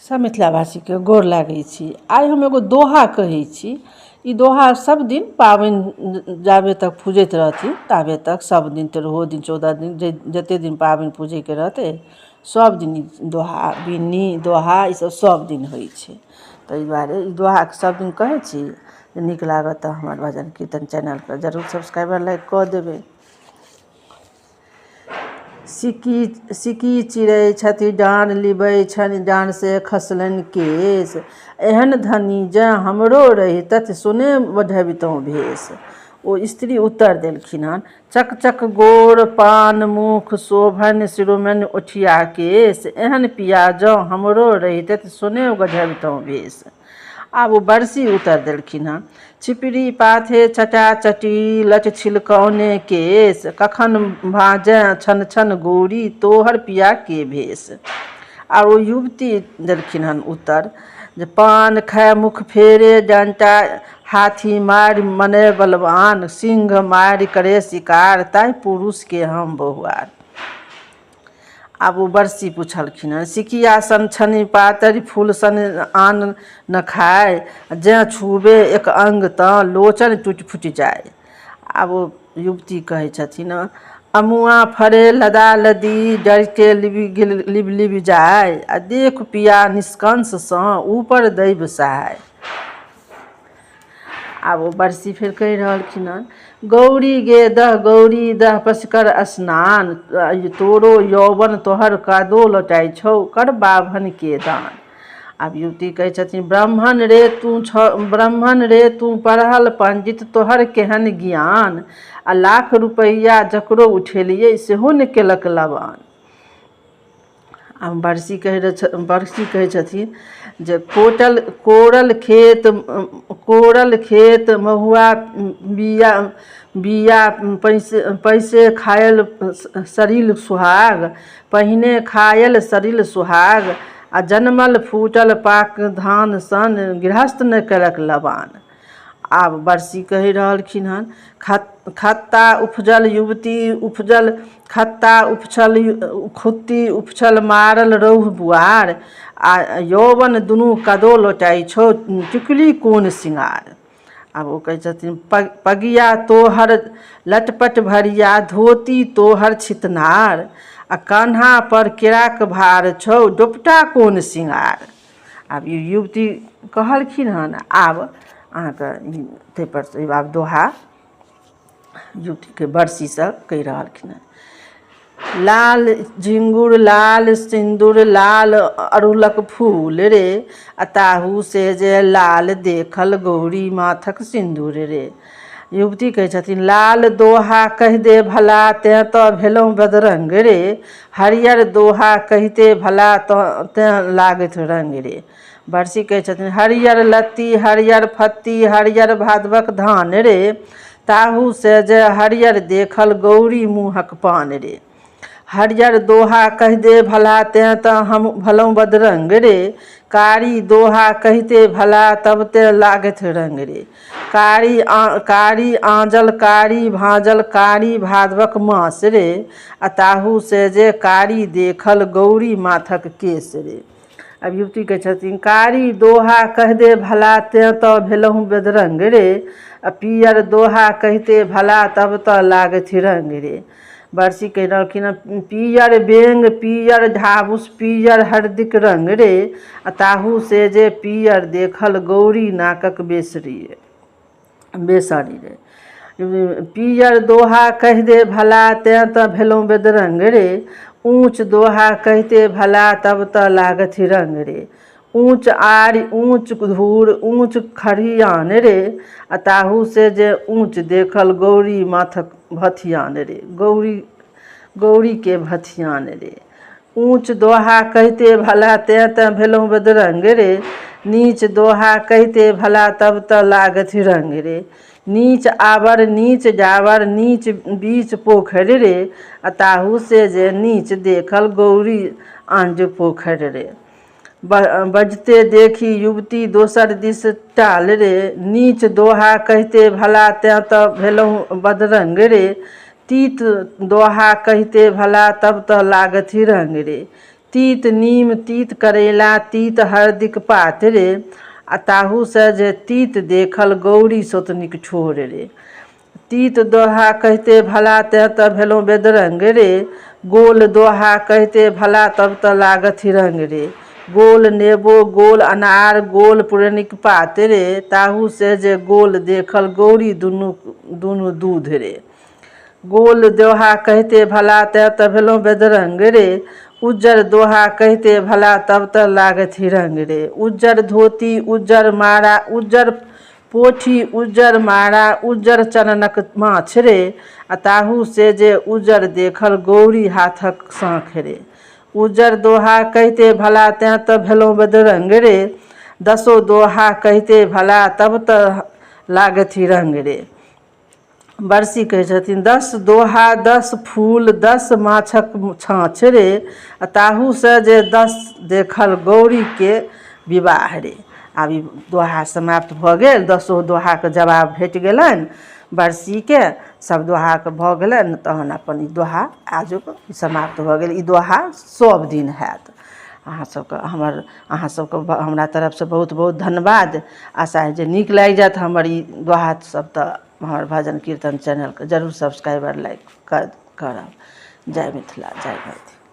सब मिथिलावासी के गोर लागै छी। आइ हम एगो दोहा कहै छी। ई दोहा सब दिन पाबनि जाबे तक पूजैत रहथिन ताबे तक सब दिन 13 दिन 14 दिन जते दिन पाबनि पूजै के रहतै सब दिन दोहा बिन्नी दोहा ई सब दिन होइ छै। ताहि दुआरे ई दोहा सब दिन कहै छी। नीक लागत तऽ हमर भजन कीर्तन चैनल के जरूर सब्सक्राइबर लाइक कऽ देबै। सिकी चिड़ै छथि डाँड़ लिबै छनि डाँड़ से खसलनि केश। एहन धनी जँ हमरो रहितथि सोने बढ़बितहुँ भेष। ओ स्त्री उत्तर देलखिन हन, चक चक गोर पान मुख शोभनि शिरोमणि ओठिया केश। एहन पिया जँ हमरो रहितथि सोने गढ़बितहुँ भेष। आब वो बरसी उत्तर देलखिन हन, छिपरी पाथे चटा चटी लट छिलकौने केश। कखन भाजै छन छन गौरी तोहर पिया के भेष। और वो युवती देलखिन हन उत्तर जे पान खाए मुख फेरे डंटा हाथी मारि मने बलवान। सिंह मारि करे शिकार ताहि पुरुष के हम बहुआर। आब वो बरसी पूछलखिन हन, सिकिया सन छनि पातरि फूल सन आन न खाए। जँ छुबे एक अंग तऽ लोचन टूटि फुटि जाए। आब वो युवती कहै छथिन, अमुआ फरे लदा लदी डर के लिब लिब जाए। आ देख पिया निष्कंस सँ ऊपर दैब सहाय। आब वो बरसी फिर कहि रहलखिन हन, गौरी गे गौरी दह पसकर स्नान। तोरो यौवन तोहर कादो लौटाई छौ कर बाभन के दान। आब युवती कहै छथिन, ब्राह्मण रे तू पढ़ल पंडित तोहर केहन ज्ञान। आ लाख रुपैया जकरो उठेलियै सेहो ने केलक लबान। आब बरसी कहै छथिन जे कोरल खेत महुआ बिया पैसे खायल सरिल सुहाग। पहिने खायल सरिल सुहाग आ जनमल फूटल पाक धान सन गृहस्थ न केलक लबान। आब बरसी कहि रहलखिन हन, खत्ता उपजल युवती उपजल खत्ता उपछल खुत्ती उपछल मारल रौह बुआर। आ यौवन दुनू कदो लौटाई छौ टिकुली कोन सिंगार। आब वो कहै छथिन, पगिया तोहर लटपट भरिया धोती तोहर छितनार। आ कान्हा पर केराक भार छौ दोपटा कोन सिंगार। आब ई युवती कहलखिन हन। आब अहाँके ताहिपर आब दोहा युवतीके बरसीसँ कहि रहलखिन हन, लाल झिंगुर लाल सिंदूर लाल अड़हुलक फूल रे। आ ताहू से जे लाल देखल गौरी माथक सिंदूर रे। युवती कहै छथिन, लाल दोहा कहि दे भला तेँ तऽ भेलहुँ बदरंग रे। हरियर दोहा कहिते भला तेँ लागैत रंग रे। बरसी कहै छथिन, हरियर लत्ती हरियर फत्ती हरियर भादवक धान रे। ताहू से जे हरियर देखल गौरी मुँहक पान रे। हरियर दोहा कहि दे भला तेँ तऽ हम भलहुँ बदरंग रे। कारी दोहा कहिते भला तब ते लागत रंग रे। कारी आंजल कारी भांजल कारी भादवक मास रे। आ ताहू से जे कारी देखल गौरी माथक केस रे। अब युवती कहै छथिन, कारी दोहा कहि दे भला तेँ तऽ भेलहुँ बदरंग रे। आ पियर दोहा कहिते भला तब तऽ लागत रंग रे। बरसी कहि रहलखिन, पियर बेंग पियर ढाबुस पियर हरदिक रंग रे। आ ताहू से जे पियर देखल गौरी नाकक बेसरी रे। पियर दोहा कहि दे भला तेँ तऽ भेलहुँ बेदरंग रे। ऊँच दोहा कहिते भला तब तऽ लागत रंग रे। ऊँच आरि ऊँच धूर ऊँच खरियान रे। आ ताहू से जे ऊँच देखल गौरी माथक भथियान रे। गौरी के भथियान रे। ऊँच दोहा कहिते भला तेँ तऽ भेलहुँ बदरंग रे। नीच दोहा कहिते भला तब तऽ लागत रंग रे। नीच आवर नीच जावर नीच बीच पोखरि रे। आ ताहू से जे नीच देखल गौरी आंज पोखरि रे। बजते देखी युवती दोसर दिस टाल रे। नीच दोहा कहिते भला तेँ तऽ भेलहुँ बदरंग रे। तीत दोहा कहिते भला तब तऽ लागत रंग रे। तीत नीम तीत करेला तीत हरदिक पात रे, आ ताहू से जे तीत देखल गौरी सोतनिक छोर रे। तीत दोहा कहते भला तह त भेलों बेदरंग रे, गोल दोहा कहते भला तब त लागत रंग रे। गोल नेबो गोल अनार गोल पुरनिक पात रे, ताहू से जे गोल देखल गौरी दुनू दुनू दूध रे। गोल दोहा कहते भला तह त भेलों बेदरंग रे, उज्जर दोहा कहते भला तब त लागत रंग रे। उज्जर धोती उज्जर मारा उज्जर पोठी उज्जर मारा उज्जर चननक माछ रे, आ ताहू से जे उज्जर देखल गौरी हाथक साँख रे। उज्जर दोहा कहते भला तह त भेलों बेदरंग रे, दसो दोहा कहते भला तब त लागत रंग रे। बरसी कहै छथिन 10 दोहा 10 फूल 10 माछक छाँछ रे, आ ताहू से जे 10 देखल गौरी के विवाह रे। आब ई दोहा समाप्त भऽ गेल। 10 दोहाके जवाब भेट गेलनि बरसीके, सब दोहाके भऽ गेलनि। तहन अपन ई दोहा आजुक समाप्त भऽ गेल। ई दोहा सब दिन हैत। अहाँ सबके हमरा तरफसँ बहुत बहुत धन्यवाद। आशा है जे नीक लागि जायत हमर ई दोहा सब। तऽ हमर भजन कीर्तन चैनलके जरूर सब्सक्राइब लाइक करब। जय मिथिला जय मैथिली।